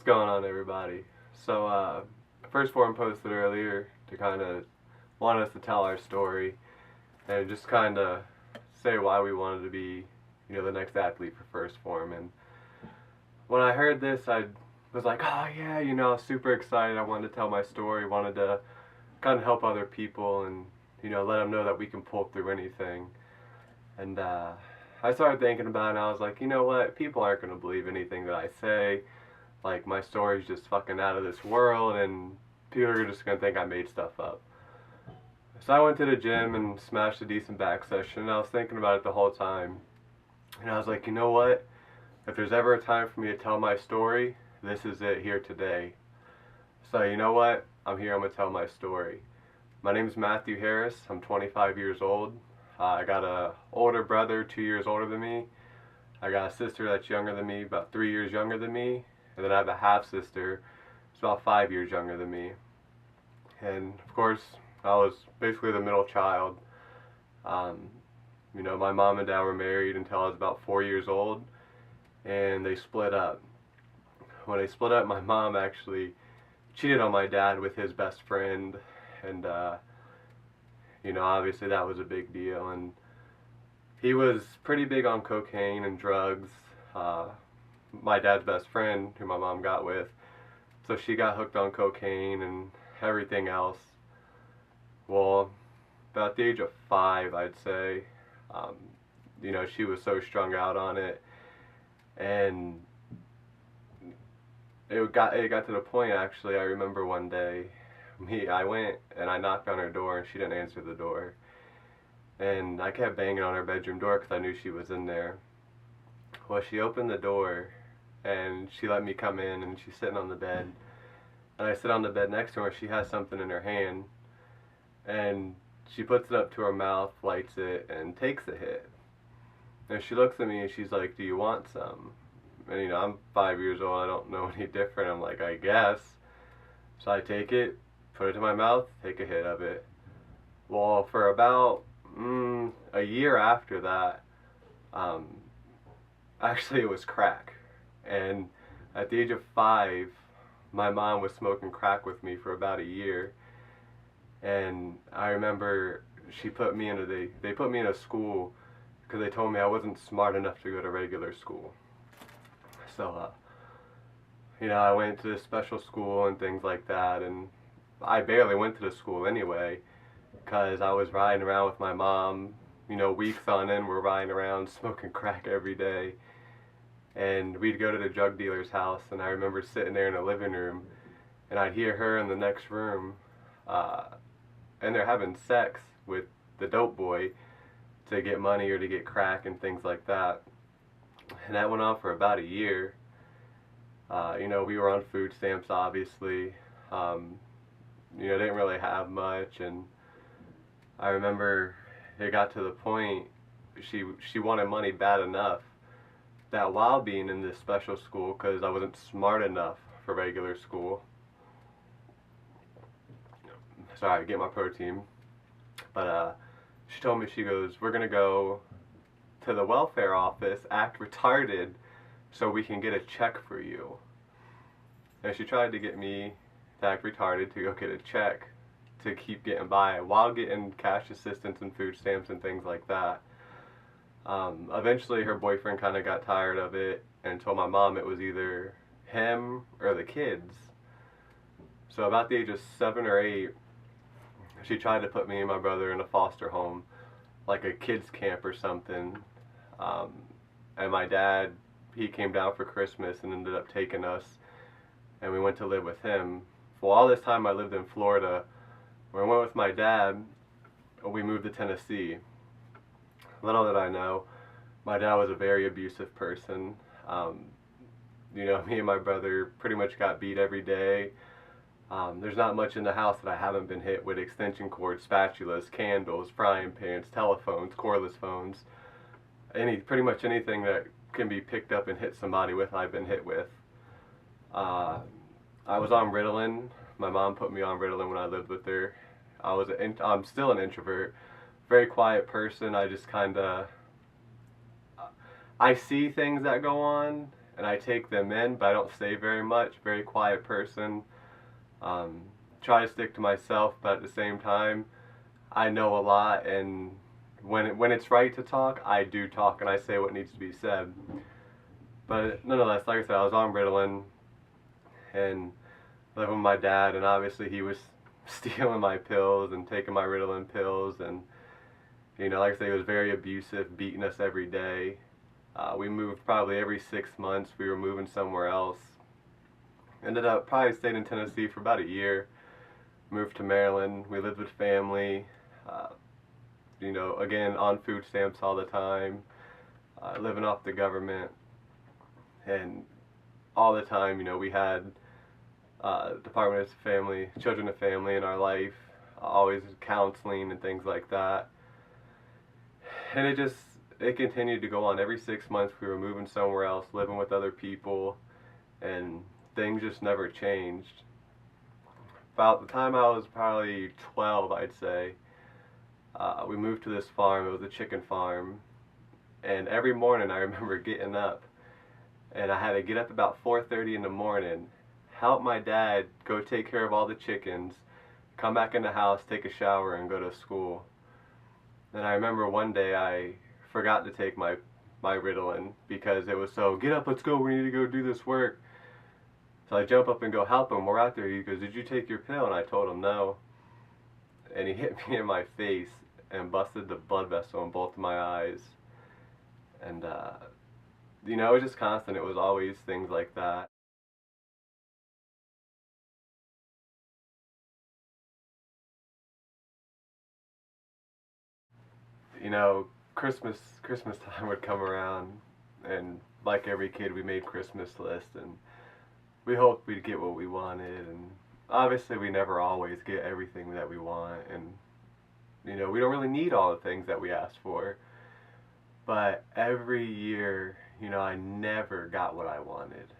going on, everybody? So, 1stphorm posted earlier to kind of want us to tell our story and just kind of say why we wanted to be, the next athlete for 1stphorm. And when I heard this, I was like, oh yeah, super excited. I wanted to tell my story, wanted to kind of help other people and, let them know that we can pull through anything. And I started thinking about it and I was like, you know what? People aren't going to believe anything that I say. Like, my story's just fucking out of this world and people are just going to think I made stuff up. So I went to the gym and smashed a decent back session and I was thinking about it the whole time. And I was like, you know what? If there's ever a time for me to tell my story, this is it here today. So you know what? I'm here, I'm going to tell my story. My name is Matthew Harris. I'm 25 years old. I got a older brother, 2 years older than me. I got a sister that's younger than me, about 3 years younger than me. And then I have a half-sister who's about 5 years younger than me. And of course, I was basically the middle child. My mom and dad were married until I was about 4 years old. And they split up. When they split up, my mom actually cheated on my dad with his best friend. And, obviously that was a big deal. And he was pretty big on cocaine and drugs. My dad's best friend, who my mom got with, so she got hooked on cocaine and everything else. Well, about the age of 5, I'd say, she was so strung out on it, and it got to the point, actually, I remember one day, I went and I knocked on her door and she didn't answer the door. And I kept banging on her bedroom door because I knew she was in there. Well, she opened the door and she let me come in and she's sitting on the bed. And I sit on the bed next to her. She has something in her hand. And she puts it up to her mouth, lights it, and takes a hit. And she looks at me and she's like, do you want some? And I'm 5 years old. I don't know any different. I'm like, I guess. So I take it, put it to my mouth, take a hit of it. Well, for about a year after that, actually it was crack. And at the age of 5, my mom was smoking crack with me for about a year. And I remember they put me in a school because they told me I wasn't smart enough to go to regular school. So, I went to this special school and things like that, and I barely went to the school anyway because I was riding around with my mom, weeks on end. We're riding around smoking crack every day. And we'd go to the drug dealer's house, and I remember sitting there in the living room, and I'd hear her in the next room, and they're having sex with the dope boy to get money or to get crack and things like that. And that went on for about a year. We were on food stamps, obviously. Didn't really have much, and I remember it got to the point she wanted money bad enough that while being in this special school, because I wasn't smart enough for regular school, sorry, get my protein, but she told me, she goes, we're going to go to the welfare office, act retarded, so we can get a check for you. And she tried to get me to act retarded to go get a check to keep getting by while getting cash assistance and food stamps and things like that. Eventually her boyfriend kind of got tired of it and told my mom it was either him or the kids. So about the age of 7 or 8, she tried to put me and my brother in a foster home, like a kids camp or something. And my dad, he came down for Christmas and ended up taking us, and we went to live with him. Well, all this time I lived in Florida. When I went with my dad, we moved to Tennessee. Little did I know, my dad was a very abusive person. Me and my brother pretty much got beat every day. There's not much in the house that I haven't been hit with: extension cords, spatulas, candles, frying pans, telephones, cordless phones. Pretty much anything that can be picked up and hit somebody with, I've been hit with. I was on Ritalin. My mom put me on Ritalin when I lived with her. I'm still an introvert, very quiet person. I just I see things that go on, and I take them in, but I don't say very much. Very quiet person. Try to stick to myself, but at the same time, I know a lot, and when it's right to talk, I do talk, and I say what needs to be said. But nonetheless, like I said, I was on Ritalin, and living with my dad, and obviously he was stealing my pills and taking my Ritalin pills, and like I say, he was very abusive, beating us every day. We moved probably every 6 months. We were moving somewhere else. Ended up probably stayed in Tennessee for about a year. Moved to Maryland. We lived with family. Again, on food stamps all the time. Living off the government. And all the time, we had Department of Family, Children of Family in our life. Always counseling and things like that. And it continued to go on. Every 6 months we were moving somewhere else, living with other people, and things just never changed. About the time I was probably 12, I'd say, we moved to this farm. It was a chicken farm, and every morning I remember getting up, and I had to get up about 4:30 in the morning, help my dad go take care of all the chickens, come back in the house, take a shower, and go to school. And I remember one day I forgot to take my Ritalin because it was so, get up, let's go, we need to go do this work. So I jump up and go help him. We're out there. He goes, did you take your pill? And I told him no. And he hit me in my face and busted the blood vessel in both of my eyes. And, it was just constant. It was always things like that. Christmas time would come around, and like every kid, we made Christmas lists, and we hoped we'd get what we wanted, and obviously we never always get everything that we want, and we don't really need all the things that we asked for. But every year, I never got what I wanted.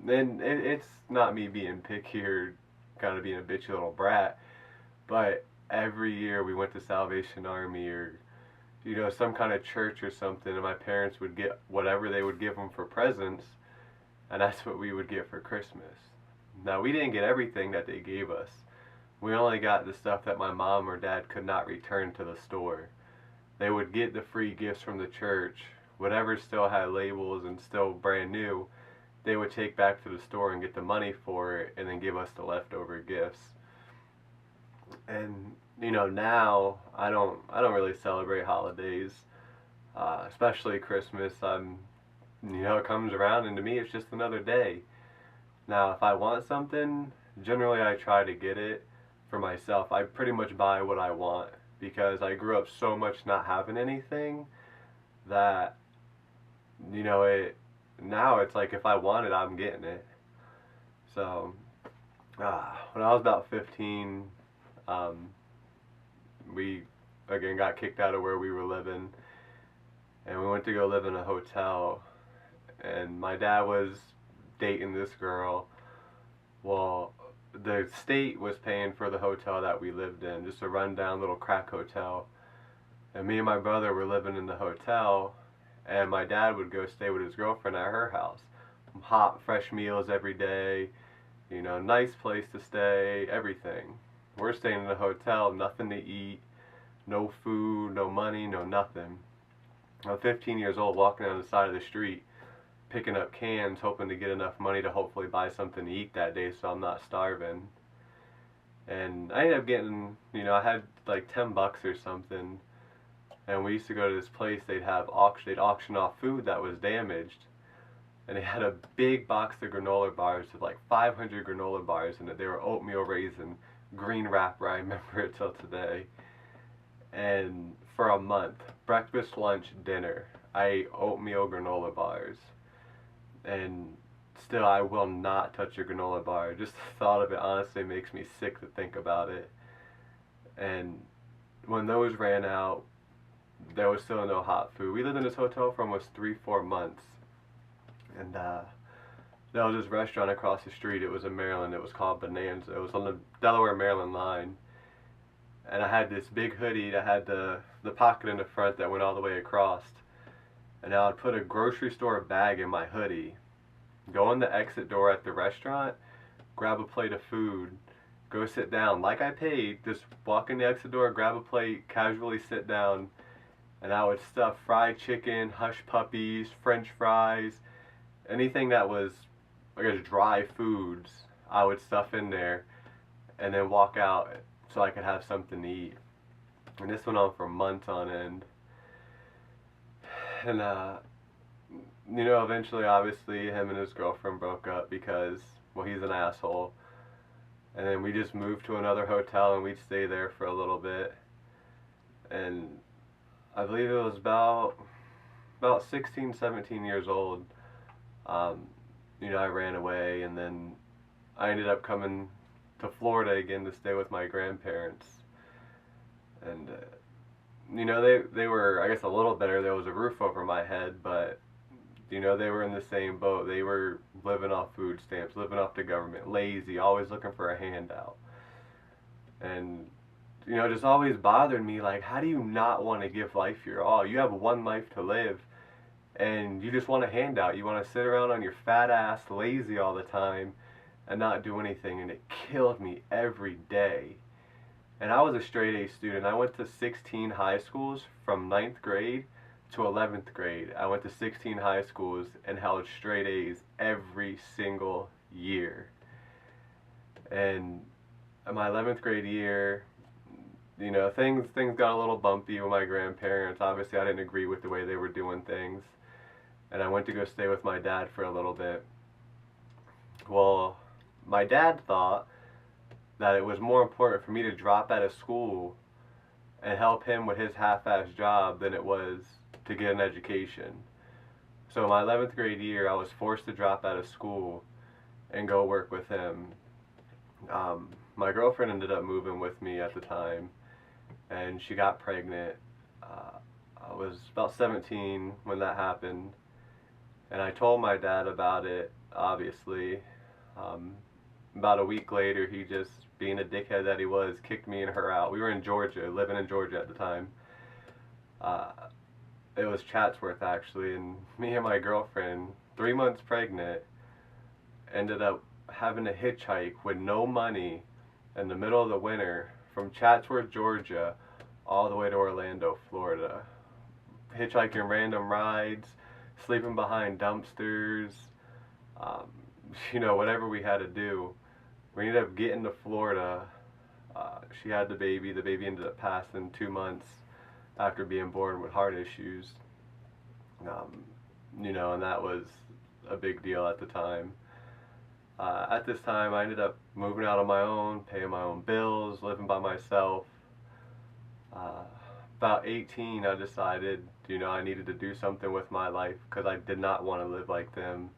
And it's not me being picky or kind of being a bitchy little brat, but every year we went to Salvation Army or some kind of church or something, and my parents would get whatever they would give them for presents, and that's what we would get for Christmas. Now, we didn't get everything that they gave us. We only got the stuff that my mom or dad could not return to the store. They would get the free gifts from the church. Whatever still had labels and still brand new, they would take back to the store and get the money for it, and then give us the leftover gifts. And now I don't really celebrate holidays, especially Christmas. It comes around, and to me it's just another day. Now, if I want something, generally I try to get it for myself. I pretty much buy what I want because I grew up so much not having anything that now it's like if I want it, I'm getting it. So when I was about 15, we again got kicked out of where we were living, and we went to go live in a hotel, and my dad was dating this girl. Well, the state was paying for the hotel that we lived in, just a rundown little crack hotel, and me and my brother were living in the hotel, and my dad would go stay with his girlfriend at her house. Hot, fresh meals every day, nice place to stay, everything. We're staying in a hotel, nothing to eat, no food, no money, no nothing. I'm 15 years old, walking down the side of the street, picking up cans, hoping to get enough money to hopefully buy something to eat that day so I'm not starving. And I ended up getting, I had like $10 or something, and we used to go to this place, they'd auction off food that was damaged. And they had a big box of granola bars with like 500 granola bars in it. They were oatmeal raisin, green wrapper, I remember it till today. And for a month, breakfast, lunch, dinner, I ate oatmeal granola bars. And still, I will not touch a granola bar. Just the thought of it honestly makes me sick to think about it. And when those ran out, there was still no hot food. We lived in this hotel for almost 3-4 months. And there was this restaurant across the street. It was in Maryland. It was called Bonanza. It was on the Delaware-Maryland line. And I had this big hoodie that had the pocket in the front that went all the way across. and I would put a grocery store bag in my hoodie, go in the exit door at the restaurant, grab a plate of food, go sit down like I paid, just walk in the exit door, grab a plate, casually sit down, and I would stuff fried chicken, hush puppies, french fries, anything that was, I guess, dry foods, I would stuff in there and then walk out so I could have something to eat. And this went on for months on end. And, you know, eventually, obviously, him and his girlfriend broke up because, well, he's an asshole. And then we just moved to another hotel and we'd stay there for a little bit. And I believe it was about 16, 17 years old. You know, I ran away, and then I ended up coming to Florida again to stay with my grandparents. And, you know, they were, I guess, a little better. There was a roof over my head, but, you know, they were in the same boat. They were living off food stamps, living off the government, lazy, always looking for a handout. And, you know, just always bothered me, like, how do you not want to give life your all? You have one life to live, and you just want a handout. You want to sit around on your fat ass, lazy all the time, and not do anything. And it killed me every day. And I was a straight A student. I went to 16 high schools from 9th grade to 11th grade. I went to 16 high schools and held straight A's every single year. And in my 11th grade year, you know, things got a little bumpy with my grandparents. Obviously, I didn't agree with the way they were doing things. And I went to go stay with my dad for a little bit. Well, my dad thought that it was more important for me to drop out of school and help him with his half-ass job than it was to get an education. So my 11th grade year, I was forced to drop out of school and go work with him. My girlfriend ended up moving with me at the time, and she got pregnant. I was about 17 when that happened, and I told my dad about it, obviously. About a week later, he just, being a dickhead that he was, kicked me and her out. We were in Georgia, living in Georgia at the time. It was Chatsworth, actually, and me and my girlfriend, 3 months pregnant, ended up having to hitchhike with no money in the middle of the winter from Chatsworth, Georgia, all the way to Orlando, Florida. Hitchhiking random rides, sleeping behind dumpsters, you know, whatever we had to do. We ended up getting to Florida. She had the baby. The baby ended up passing 2 months after being born with heart issues. You know, and that was a big deal at the time. At this time, I ended up moving out on my own, paying my own bills, living by myself. About 18, I decided, you know, I needed to do something with my life because I did not want to live like them.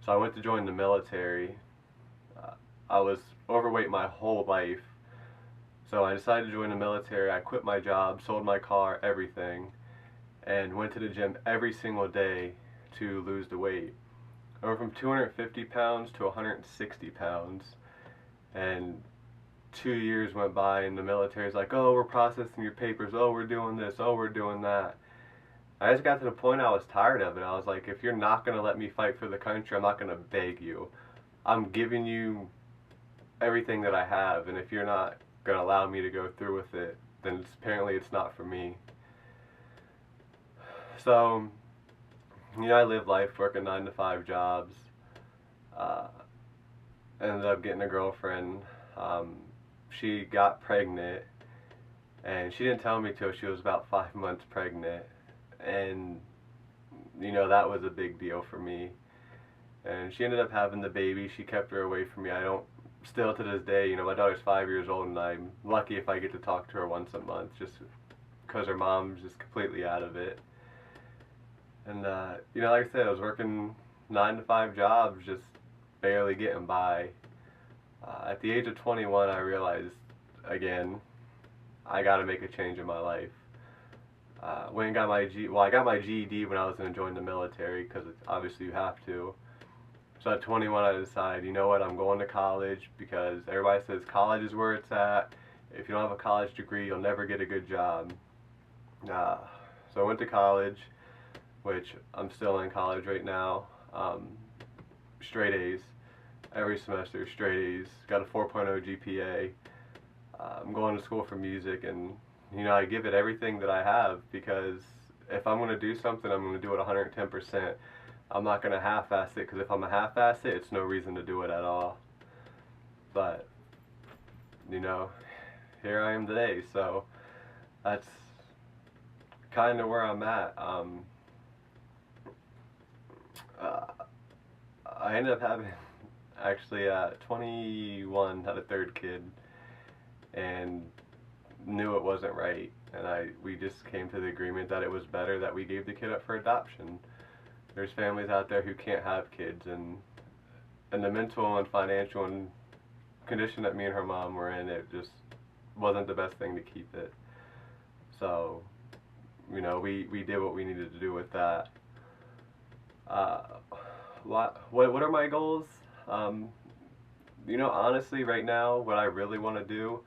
So I went to join the military. I was overweight my whole life. So I decided to join the military. I quit my job, sold my car, everything, and went to the gym every single day to lose the weight. I went from 250 pounds to 160 pounds. And 2 years went by and the military's like, oh, we're processing your papers, oh, we're doing this, oh, we're doing that. I just got to the point I was tired of it. I was like, if you're not going to let me fight for the country, I'm not going to beg you. I'm giving you everything that I have, and if you're not going to allow me to go through with it, then apparently it's not for me. So, you know, I lived life working 9 to 5 jobs. Ended up getting a girlfriend. She got pregnant, and she didn't tell me till she was about 5 months pregnant. And, you know, that was a big deal for me. And she ended up having the baby. She kept her away from me. I don't, still to this day, you know, my daughter's 5 years old, and I'm lucky if I get to talk to her once a month, just because her mom's just completely out of it. And, you know, like I said, I was working 9 to 5 jobs, just barely getting by. At the age of 21, I realized, again, I got to make a change in my life. Went and got my I got my GED when I was going to join the military, because obviously you have to. So at 21, I decided, you know what, I'm going to college, because everybody says college is where it's at. If you don't have a college degree, you'll never get a good job. So I went to college, which I'm still in college right now. Straight A's every semester, straight A's. Got a 4.0 GPA. I'm going to school for music, and I give it everything that I have, because if I'm going to do something, I'm going to do it 110%. I'm not going to half-ass it, because if I'm a half-ass it, it's no reason to do it at all. But, here I am today, so that's kind of where I'm at. I ended up having, actually, at 21, had a third kid, and knew it wasn't right, and we just came to the agreement that it was better that we gave the kid up for adoption. There's families out there who can't have kids, and the mental and financial and condition that me and her mom were in, it just wasn't the best thing to keep it. So, we did what we needed to do with that. What are my goals? Honestly, right now, what I really want to do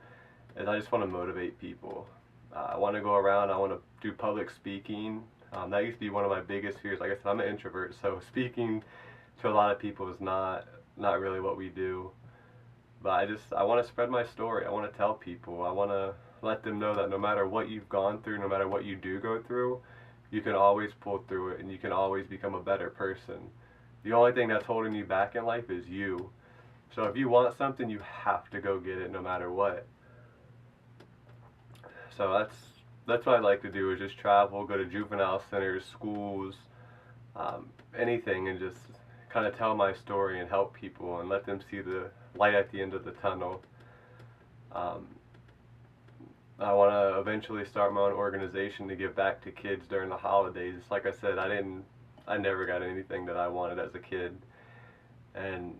is I just want to motivate people. I want to go around, I want to do public speaking. That used to be one of my biggest fears. Like I said, I'm an introvert, so speaking to a lot of people is not really what we do. But I want to spread my story. I want to tell people. I want to let them know that no matter what you've gone through, no matter what you do go through, you can always pull through it, and you can always become a better person. The only thing that's holding you back in life is you. So if you want something, you have to go get it no matter what. So that's what I like to do, is just travel, go to juvenile centers, schools, anything, and just kind of tell my story and help people and let them see the light at the end of the tunnel. I want to eventually start my own organization to give back to kids during the holidays. Like I said, I never got anything that I wanted as a kid, and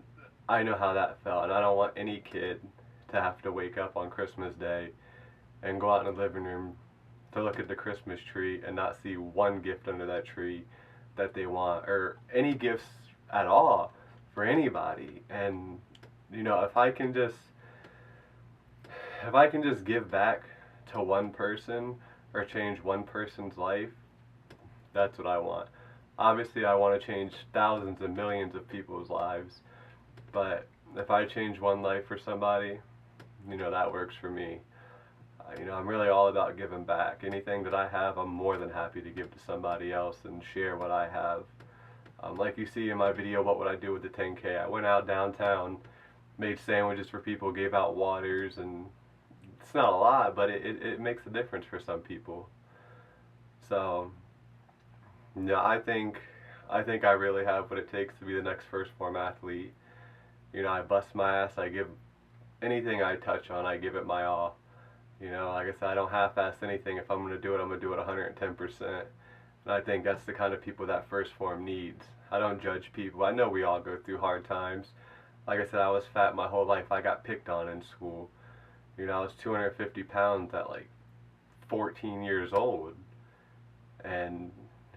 I know how that felt, and I don't want any kid to have to wake up on Christmas Day and go out in the living room to look at the Christmas tree and not see one gift under that tree that they want, or any gifts at all for anybody. And if I can just give back to one person or change one person's life, that's what I want. Obviously, I want to change thousands and millions of people's lives, but if I change one life for somebody, that works for me. I'm really all about giving back. Anything that I have, I'm more than happy to give to somebody else and share what I have. Like you see in my video, what would I do with the 10K? I went out downtown, made sandwiches for people, gave out waters, and it's not a lot, but it makes a difference for some people. So, I think I really have what it takes to be the next 1stphorm athlete. I bust my ass. I give anything I touch on, I give it my all. Like I said, I don't half-ass anything. If I'm going to do it, I'm going to do it 110%. And I think that's the kind of people that 1stphorm needs. I don't judge people. I know we all go through hard times. Like I said, I was fat my whole life. I got picked on in school. I was 250 pounds at like 14 years old. And,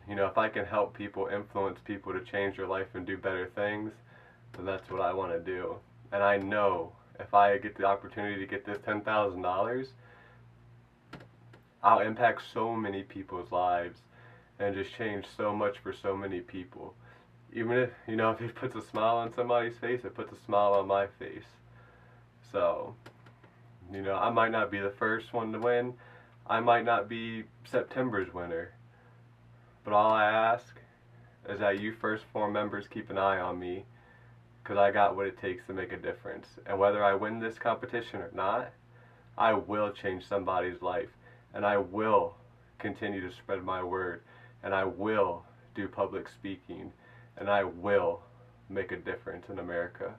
if I can help people, influence people to change their life and do better things, then that's what I want to do. And I know if I get the opportunity to get this $10,000, I'll impact so many people's lives and just change so much for so many people. Even if, if it puts a smile on somebody's face, it puts a smile on my face. So, I might not be the first one to win. I might not be September's winner. But all I ask is that you 1stphorm members keep an eye on me, because I got what it takes to make a difference. And whether I win this competition or not, I will change somebody's life. And I will continue to spread my word. And I will do public speaking. And I will make a difference in America.